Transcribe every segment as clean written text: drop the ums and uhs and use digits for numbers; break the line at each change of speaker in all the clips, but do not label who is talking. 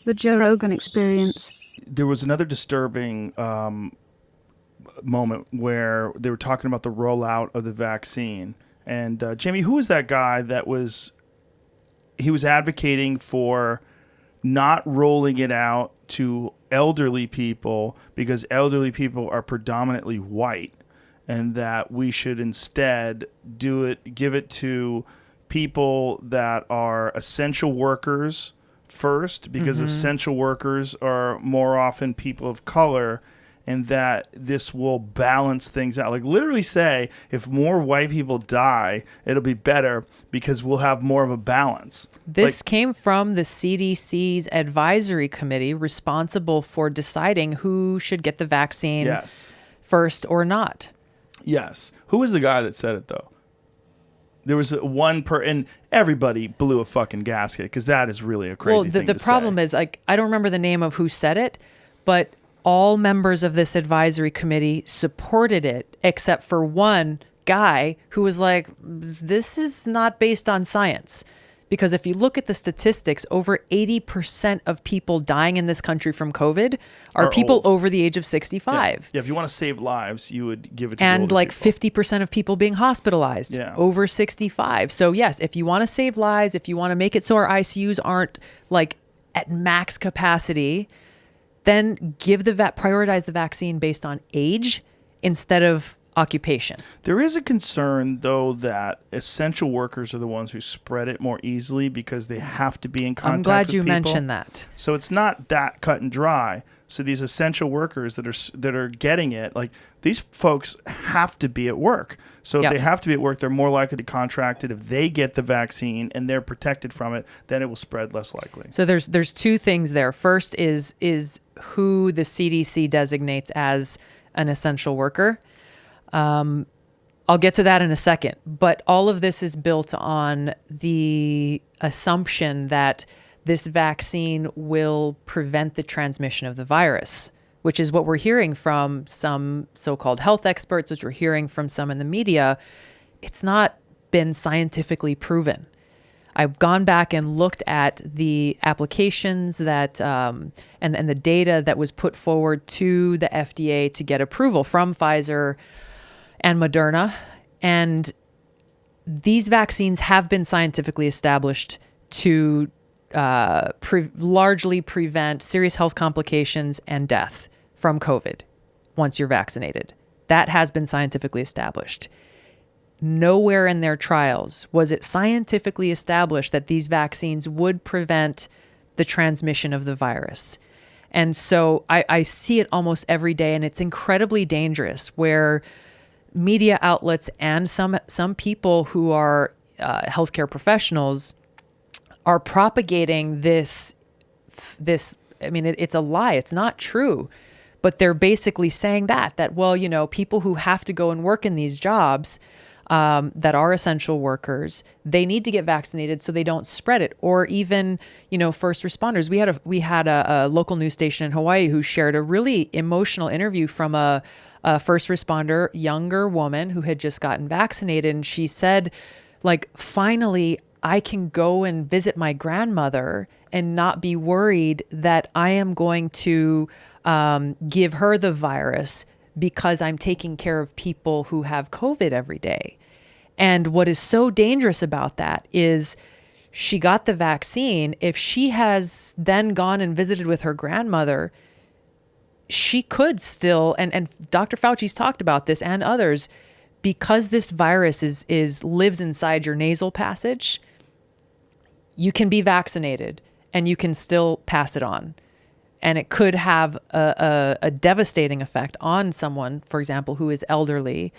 The Joe Rogan Experience.
There was another disturbing moment where they were talking about the rollout of the vaccine. And Jamie, who was that guy that was advocating for not rolling it out to elderly people because elderly people are predominantly white, and that we should instead give it to people that are essential workers first, because essential workers are more often people of color, and that this will balance things out. Like literally say, if more white people die, it'll be better because we'll have more of a balance.
This came from the CDC's advisory committee responsible for deciding who should get the vaccine first or not.
Yes. Who was the guy that said it, though? There was and everybody blew a fucking gasket, because that is really a crazy thing to say.
The problem is, like, I don't remember the name of who said it, but all members of this advisory committee supported it, except for one guy who was like, this is not based on science. Because if you look at the statistics, over 80% of people dying in this country from COVID are people old, over the age of 65.
Yeah, if you want to save lives, you would give it to the
And
older
like
people.
50% of people being hospitalized over 65. So yes, if you want to save lives, if you want to make it so our ICUs aren't like at max capacity, then prioritize the vaccine based on age instead of occupation.
There is a concern, though, that essential workers are the ones who spread it more easily because they have to be in contact with people.
I'm glad you mentioned that.
So it's not that cut and dry. So these essential workers that are getting it, like these folks have to be at work. So if they have to be at work, they're more likely to contract it. If they get the vaccine and they're protected from it, then it will spread less likely.
So there's two things there. First is who the CDC designates as an essential worker. I'll get to that in a second, but all of this is built on the assumption that this vaccine will prevent the transmission of the virus, which is what we're hearing from some so-called health experts, which we're hearing from some in the media. It's not been scientifically proven. I've gone back and looked at the applications that and the data that was put forward to the FDA to get approval from Pfizer and Moderna. And these vaccines have been scientifically established to largely prevent serious health complications and death from COVID once you're vaccinated. That has been scientifically established. Nowhere in their trials was it scientifically established that these vaccines would prevent the transmission of the virus. And so I see it almost every day, and it's incredibly dangerous where media outlets and some people who are healthcare professionals are propagating this. I mean, it's a lie. It's not true. But they're basically saying that, well, you know, people who have to go and work in these jobs that are essential workers, they need to get vaccinated so they don't spread it. Or even, you know, first responders. We had a local news station in Hawaii who shared a really emotional interview from a first responder, younger woman who had just gotten vaccinated. And she said, like, finally, I can go and visit my grandmother and not be worried that I am going to give her the virus because I'm taking care of people who have COVID every day. And what is so dangerous about that is she got the vaccine. If she has then gone and visited with her grandmother, she could still, and Dr. Fauci's talked about this and others, because this virus lives inside your nasal passage, you can be vaccinated and you can still pass it on. And it could have a devastating effect on someone, for example, who is elderly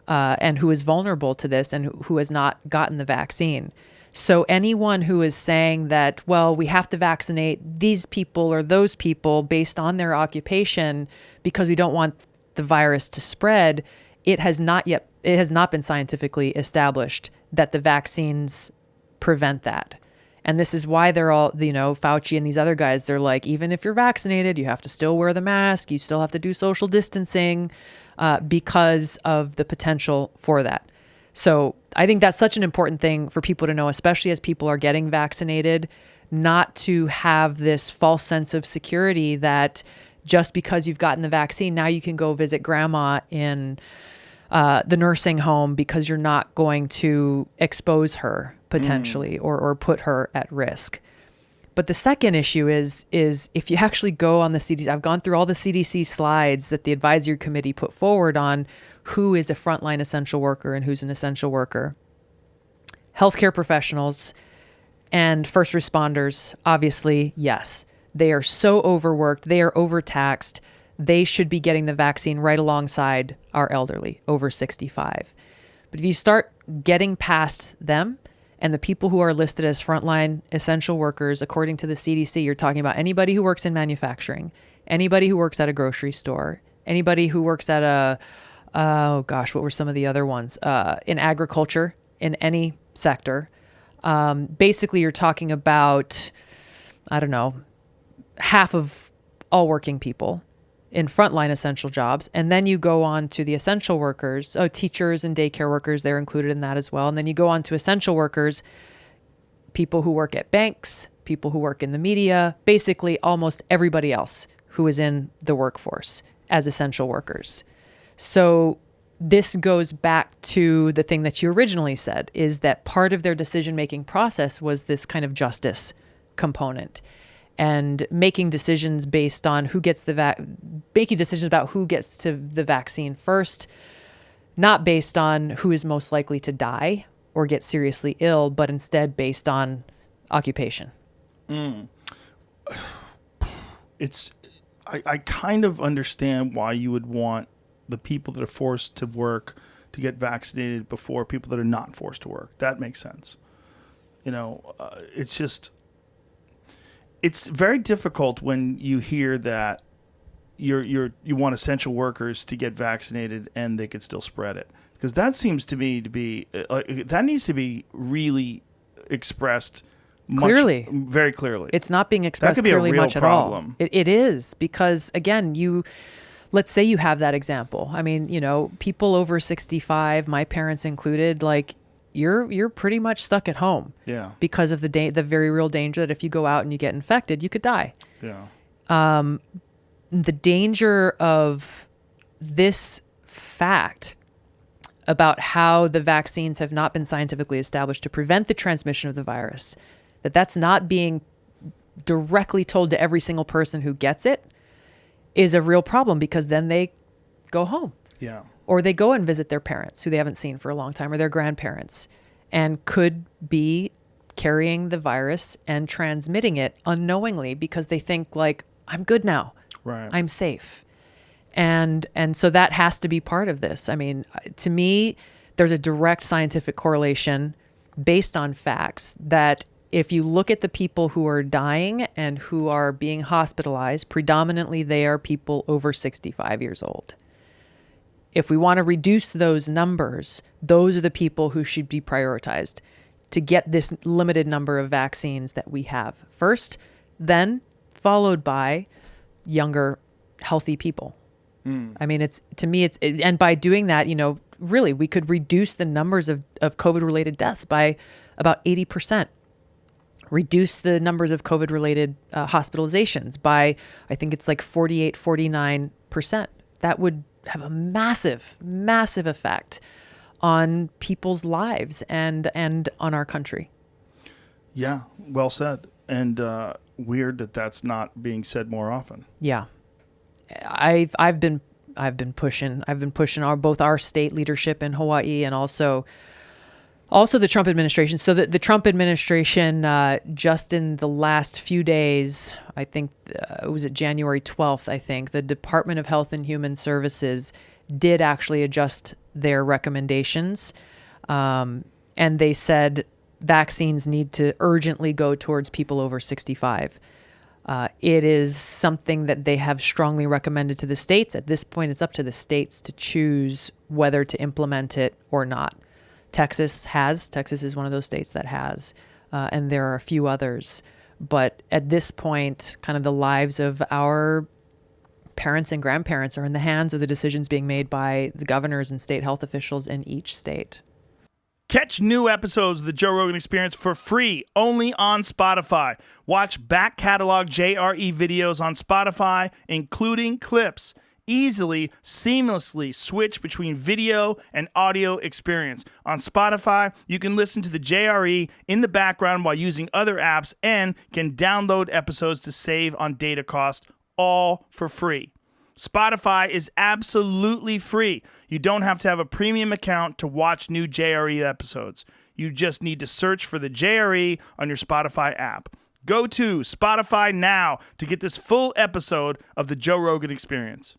and who is vulnerable to this and who has not gotten the vaccine. So anyone who is saying that, well, we have to vaccinate these people or those people based on their occupation because we don't want the virus to spread, it has not been scientifically established that the vaccines prevent that. And this is why they're all, you know, Fauci and these other guys, they're like, even if you're vaccinated, you have to still wear the mask. You still have to do social distancing because of the potential for that. So I think that's such an important thing for people to know, especially as people are getting vaccinated. not to have this false sense of security that just because you've gotten the vaccine, now you can go visit grandma in the nursing home because you're not going to expose her potentially or put her at risk. But the second issue is if you actually go on the CDC, I've gone through all the CDC slides that the advisory committee put forward on who is a frontline essential worker and who's an essential worker. Healthcare professionals and first responders, obviously, yes. They are so overworked. They are overtaxed. They should be getting the vaccine right alongside our elderly over 65. But if you start getting past them and the people who are listed as frontline essential workers, according to the CDC, you're talking about anybody who works in manufacturing, anybody who works at a grocery store, anybody who works at what were some of the other ones? In agriculture, in any sector. Basically, you're talking about, half of all working people in frontline essential jobs. And then you go on to the essential workers, teachers and daycare workers, they're included in that as well. And then you go on to essential workers, people who work at banks, people who work in the media, basically almost everybody else who is in the workforce as essential workers. So this goes back to the thing that you originally said, is that part of their decision-making process was this kind of justice component and making decisions based on who gets making decisions about who gets to the vaccine first, not based on who is most likely to die or get seriously ill, but instead based on occupation.
I kind of understand why you would want the people that are forced to work to get vaccinated before people that are not forced to work. That makes sense. It's very difficult when you hear that you want essential workers to get vaccinated and they could still spread it, because that seems to me to be that needs to be really expressed
clearly,
very clearly.
It's not being expressed clearly much
problem.
at all. It is, because again, let's say you have that example. I mean, people over 65, my parents included, like, you're pretty much stuck at home.
Yeah.
Because of the very real danger that if you go out and you get infected, you could die.
Yeah.
The danger of this fact about how the vaccines have not been scientifically established to prevent the transmission of the virus, that's not being directly told to every single person who gets it, is a real problem, because then they go home.
Yeah.
Or they go and visit their parents who they haven't seen for a long time, or their grandparents, and could be carrying the virus and transmitting it unknowingly because they think, like, I'm good now.
Right.
I'm safe. And so that has to be part of this. I mean, to me, there's a direct scientific correlation based on facts that if you look at the people who are dying and who are being hospitalized, predominantly they are people over 65 years old. If we want to reduce those numbers, those are the people who should be prioritized to get this limited number of vaccines that we have first, then followed by younger, healthy people. I mean, and by doing that, really, we could reduce the numbers of COVID-related deaths by about 80%. Reduce the numbers of COVID-related hospitalizations by, I think it's like 48, 49%. That would have a massive, massive effect on people's lives and on our country.
Yeah, well said. And weird that that's not being said more often.
Yeah. I've been pushing both our state leadership in Hawaii and also the Trump administration. So the Trump administration, just in the last few days, I think it was January 12th, I think, the Department of Health and Human Services did actually adjust their recommendations. And they said vaccines need to urgently go towards people over 65. It is something that they have strongly recommended to the states. At this point, it's up to the states to choose whether to implement it or not. Texas is one of those states that has, and there are a few others. But at this point, kind of the lives of our parents and grandparents are in the hands of the decisions being made by the governors and state health officials in each state.
Catch new episodes of the Joe Rogan Experience for free only on Spotify. Watch back catalog JRE videos on Spotify, including clips. Easily, seamlessly switch between video and audio experience. On Spotify, you can listen to the JRE in the background while using other apps and can download episodes to save on data cost, all for free. Spotify is absolutely free. You don't have to have a premium account to watch new JRE episodes. You just need to search for the JRE on your Spotify app. Go to Spotify now to get this full episode of the Joe Rogan Experience.